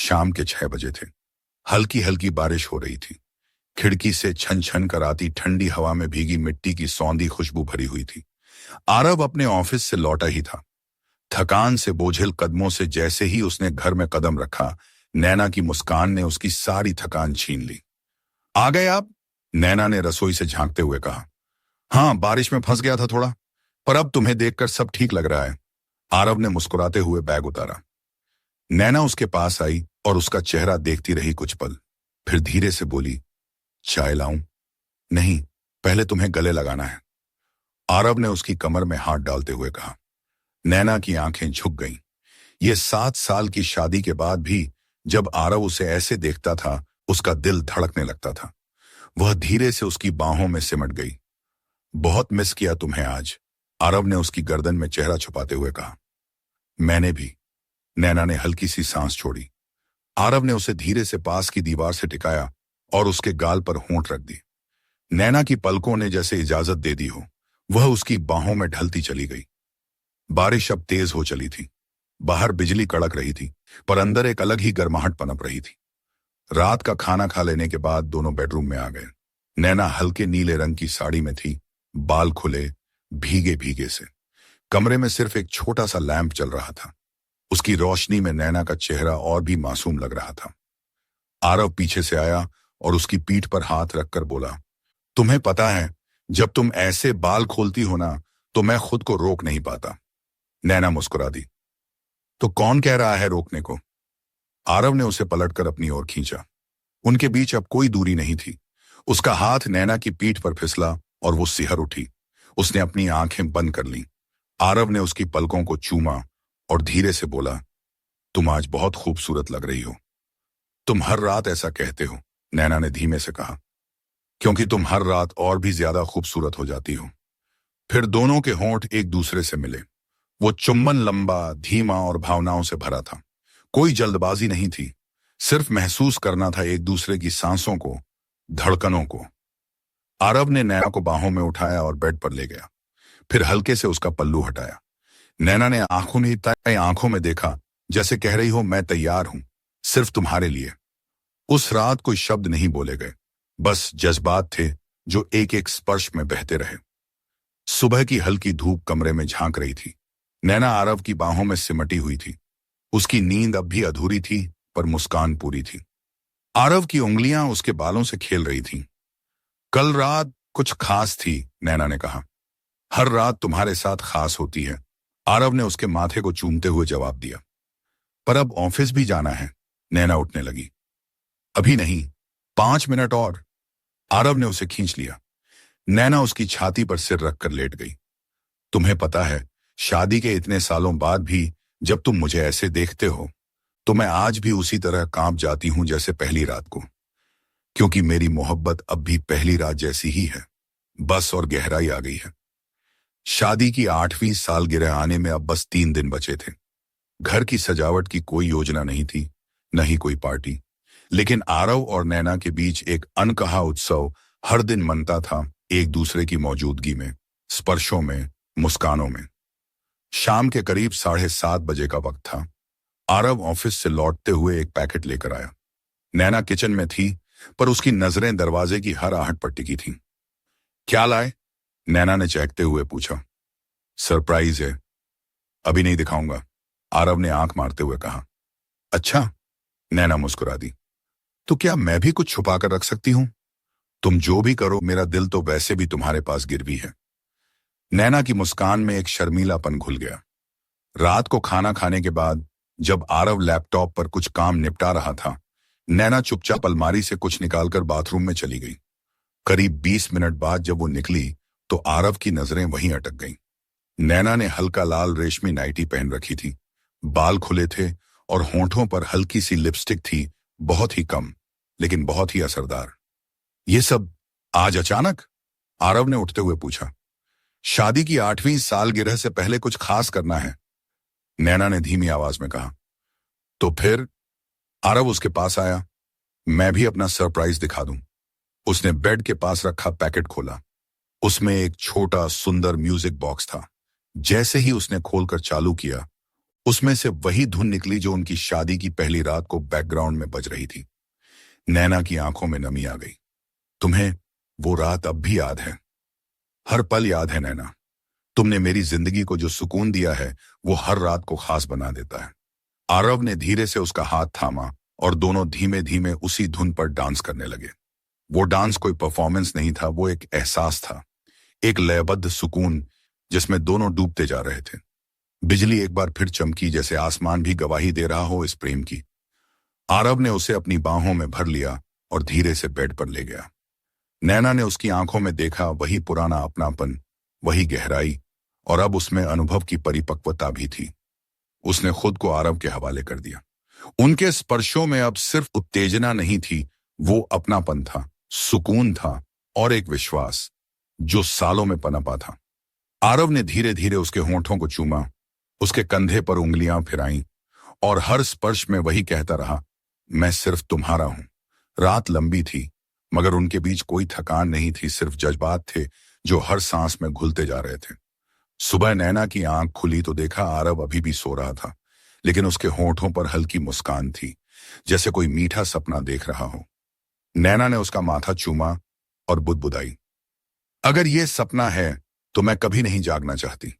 शाम के 6 बजे थे। हल्की हल्की बारिश हो रही थी। खिड़की से छन छन कर आती ठंडी हवा में भीगी मिट्टी की सौंधी खुशबू भरी हुई थी। आरव अपने ऑफिस से लौटा ही था। थकान से बोझिल कदमों से जैसे ही उसने घर में कदम रखा, नैना की मुस्कान ने उसकी सारी थकान छीन ली। आ गए आप? नैना ने रसोई से झांकते हुए कहा। हाँ, बारिश में फंस गया था थोड़ा, पर अब तुम्हें देखकर सब ठीक लग रहा है। आरव ने मुस्कुराते हुए बैग उतारा। नैना उसके पास आई और उसका चेहरा देखती रही कुछ पल, फिर धीरे से बोली, चाय लाऊं? नहीं, पहले तुम्हें गले लगाना है। आरव ने उसकी कमर में हाथ डालते हुए कहा। नैना की आंखें झुक गईं। ये 7 साल की शादी के बाद भी जब आरव उसे ऐसे देखता था, उसका दिल धड़कने लगता था। वह धीरे से उसकी बाहों में सिमट गई। बहुत मिस किया तुम्हें आज, आरव ने उसकी गर्दन में चेहरा छुपाते हुए कहा। मैंने भी। नैना ने हल्की सी सांस छोड़ी। आरव ने उसे धीरे से पास की दीवार से टिकाया और उसके गाल पर होंठ रख दी। नैना की पलकों ने जैसे इजाजत दे दी हो, वह उसकी बाहों में ढलती चली गई। बारिश अब तेज हो चली थी। बाहर बिजली कड़क रही थी, पर अंदर एक अलग ही गर्माहट पनप रही थी। रात का खाना खा लेने के बाद दोनों बेडरूम में आ गए। नैना हल्के नीले रंग की साड़ी में थी, बाल खुले, भीगे भीगे से। कमरे में सिर्फ एक छोटा सा लैंप चल रहा था। उसकी रोशनी में नैना का चेहरा और भी मासूम लग रहा था। आरव पीछे से आया और उसकी पीठ पर हाथ रखकर बोला, तुम्हें पता है, जब तुम ऐसे बाल खोलती हो ना, तो मैं खुद को रोक नहीं पाता। नैना मुस्कुरा दी। तो कौन कह रहा है रोकने को? आरव ने उसे पलटकर अपनी ओर खींचा। उनके बीच अब कोई दूरी नहीं थी। उसका हाथ नैना की पीठ पर फिसला और वो सिहर उठी। उसने अपनी आंखें बंद कर लीं। आरव ने उसकी पलकों को चूमा और धीरे से बोला, तुम आज बहुत खूबसूरत लग रही हो। तुम हर रात ऐसा कहते हो, नैना ने धीमे से कहा, क्योंकि तुम हर रात और भी ज्यादा खूबसूरत हो जाती हो। फिर दोनों के होंठ एक दूसरे से मिले। वो चुम्बन लंबा, धीमा और भावनाओं से भरा था। कोई जल्दबाजी नहीं थी, सिर्फ महसूस करना था एक दूसरे की सांसों को, धड़कनों को। आरव ने नैना को बाहों में उठाया और बेड पर ले गया, फिर हल्के से उसका पल्लू हटाया। नैना ने आंखों में देखा, जैसे कह रही हो, मैं तैयार हूं, सिर्फ तुम्हारे लिए। उस रात कोई शब्द नहीं बोले गए, बस जज्बात थे जो एक एक स्पर्श में बहते रहे। सुबह की हल्की धूप कमरे में झांक रही थी। नैना आरव की बाहों में सिमटी हुई थी। उसकी नींद अब भी अधूरी थी, पर मुस्कान पूरी थी। आरव की उंगलियां उसके बालों से खेल रही थीं। कल रात कुछ खास थी, नैना ने कहा। हर रात तुम्हारे साथ खास होती है, आरव ने उसके माथे को चूमते हुए जवाब दिया। पर अब ऑफिस भी जाना है, नैना उठने लगी। अभी नहीं, 5 मिनट और। आरव ने उसे खींच लिया। नैना उसकी छाती पर सिर रखकर लेट गई। तुम्हें पता है, शादी के इतने सालों बाद भी जब तुम मुझे ऐसे देखते हो, तो मैं आज भी उसी तरह कांप जाती हूं जैसे पहली रात को, क्योंकि मेरी मोहब्बत अब भी पहली रात जैसी ही है, बस और गहराई आ गई है। शादी की 8वीं सालगिरह आने में अब बस 3 दिन बचे थे। घर की सजावट की कोई योजना नहीं थी, न ही कोई पार्टी, लेकिन आरव और नैना के बीच एक अनकहा उत्सव हर दिन मनता था, एक दूसरे की मौजूदगी में, स्पर्शों में, मुस्कानों में। शाम के करीब 7:30 बजे का वक्त था। आरव ऑफिस से लौटते हुए एक पैकेट लेकर आया। नैना किचन में थी, पर उसकी नजरें दरवाजे की हर आहट पर टिकी थीं। क्या लाए? नैना ने चहकते हुए पूछा। सरप्राइज है, अभी नहीं दिखाऊंगा, आरव ने आंख मारते हुए कहा। अच्छा, नैना मुस्कुरा दी। तो क्या मैं भी कुछ छुपा कर रख सकती हूं? तुम जो भी करो, मेरा दिल तो वैसे भी तुम्हारे पास गिरवी है। नैना की मुस्कान में एक शर्मीलापन घुल गया। रात को खाना खाने के बाद जब आरव लैपटॉप पर कुछ काम निपटा रहा था, नैना चुपचाप अलमारी से कुछ निकालकर बाथरूम में चली गई। करीब 20 मिनट बाद जब वो निकली, तो आरव की नजरें वहीं अटक गईं। नैना ने हल्का लाल रेशमी नाइटी पहन रखी थी, बाल खुले थे और होंठों पर हल्की सी लिपस्टिक थी, बहुत ही कम, लेकिन बहुत ही असरदार। ये सब आज अचानक? आरव ने उठते हुए पूछा। शादी की 8वीं सालगिरह से पहले कुछ खास करना है, नैना ने धीमी आवाज में कहा। तो फिर? आरव उसके पास आया। मैं भी अपना सरप्राइज दिखा दूं। उसने बेड के पास रखा पैकेट खोला। उसमें एक छोटा सुंदर म्यूजिक बॉक्स था। जैसे ही उसने खोलकर चालू किया, उसमें से वही धुन निकली जो उनकी शादी की पहली रात को बैकग्राउंड में बज रही थी। नैना की आंखों में नमी आ गई। तुम्हें वो रात अब भी याद है? हर पल याद है नैना। तुमने मेरी जिंदगी को जो सुकून दिया है वो हर रात को खास बना देता है। आरव ने धीरे से उसका हाथ थामा और दोनों धीमे धीमे उसी धुन पर डांस करने लगे। वो डांस कोई परफॉर्मेंस नहीं था, वो एक एहसास था, एक लयबद्ध सुकून जिसमें दोनों डूबते जा रहे थे। बिजली एक बार फिर चमकी, जैसे आसमान भी गवाही दे रहा हो इस प्रेम की। आरव ने उसे अपनी बाहों में भर लिया और धीरे से बेड पर ले गया। नैना ने उसकी आंखों में देखा वही पुराना अपनापन, वही गहराई, और अब उसमें अनुभव की परिपक्वता भी थी। उसने खुद को आरव के हवाले कर दिया। उनके स्पर्शों में अब सिर्फ उत्तेजना नहीं थी, वो अपनापन था, सुकून था और एक विश्वास जो सालों में पनपा था। आरव ने धीरे धीरे उसके होंठों को चूमा, उसके कंधे पर उंगलियां फिराईं और हर स्पर्श में वही कहता रहा, मैं सिर्फ तुम्हारा हूं। रात लंबी थी मगर उनके बीच कोई थकान नहीं थी, सिर्फ जज्बात थे जो हर सांस में घुलते जा रहे थे। सुबह नैना की आंख खुली तो देखा आरव अभी भी सो रहा था, लेकिन उसके होंठों पर हल्की मुस्कान थी, जैसे कोई मीठा सपना देख रहा हो। नैना ने उसका माथा चूमा और बुदबुदाई, अगर ये सपना है तो मैं कभी नहीं जागना चाहती।